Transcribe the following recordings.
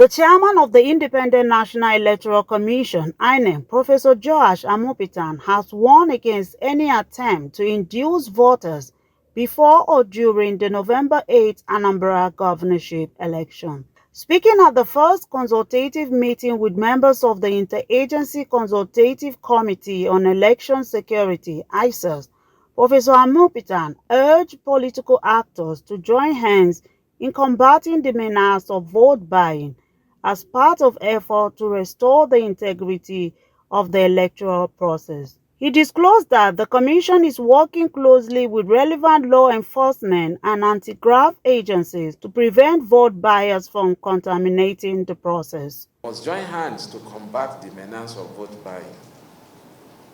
The chairman of the Independent National Electoral Commission, INEC, Professor Joash Amupitan, has warned against any attempt to induce voters before or during the November 8 Anambra Governorship Election. Speaking at the first consultative meeting with members of the Inter-Agency Consultative Committee on Election Security, ICCES, Professor Amupitan urged political actors to join hands in combating the menace of vote buying as part of efforts to restore the integrity of the electoral process. He disclosed that the Commission is working closely with relevant law enforcement and anti-graft agencies to prevent vote buyers from contaminating the process. We must join hands to combat the menace of vote buying.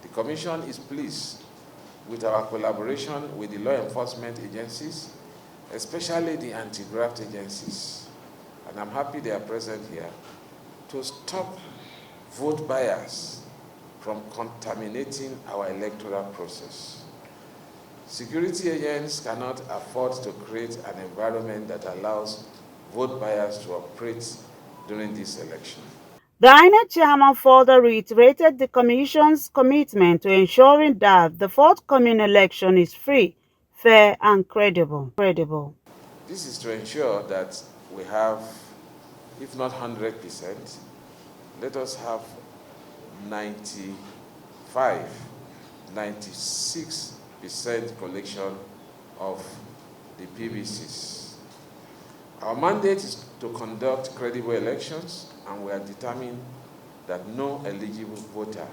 The Commission is pleased with our collaboration with the law enforcement agencies, especially the anti-graft agencies. And I'm happy they are present here to stop vote buyers from contaminating our electoral process. Security agents cannot afford to create an environment that allows vote buyers to operate during this election. The INEC Chairman further reiterated the Commission's commitment to ensuring that the forthcoming election is free, fair, and credible. This is to ensure that we have, if not 100%, let us have 96% collection of the PVCs. Our mandate is to conduct credible elections, and we are determined that no eligible voter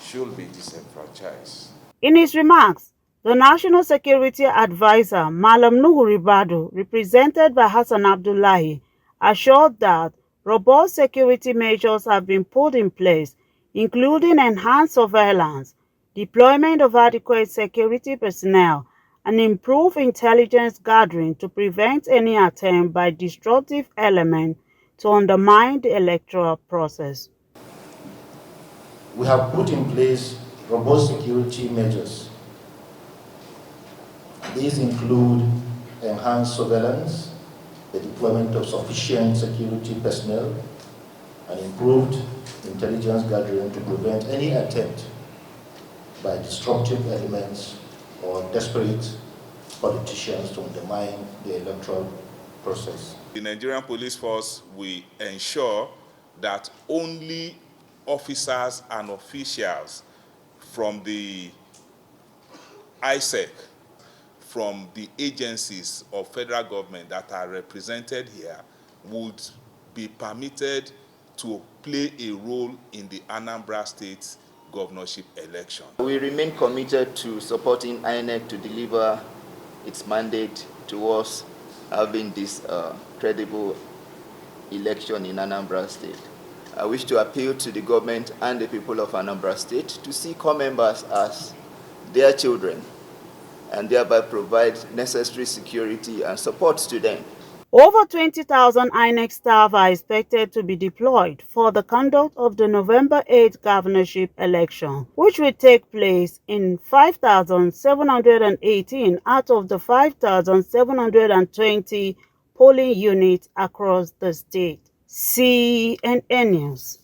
should be disenfranchised. In his remarks, the National Security Advisor, Malam Nuhu Ribadu, represented by Hassan Abdullahi, assured that robust security measures have been put in place, including enhanced surveillance, deployment of adequate security personnel, and improved intelligence gathering to prevent any attempt by disruptive elements to undermine the electoral process. We have put in place robust security measures. These include enhanced surveillance, the deployment of sufficient security personnel, and improved intelligence gathering to prevent any attempt by disruptive elements or desperate politicians to undermine the electoral process. The Nigerian police force will ensure that only officers and officials from the ICCES, from the agencies of federal government that are represented here, would be permitted to play a role in the Anambra State governorship election. We remain committed to supporting INEC to deliver its mandate towards having this credible election in Anambra State. I wish to appeal to the government and the people of Anambra State to see core members as their children and thereby provide necessary security and support to them. Over 20,000 INEC staff are expected to be deployed for the conduct of the November 8 governorship election, which will take place in 5,718 out of the 5,720 polling units across the state. CNN News.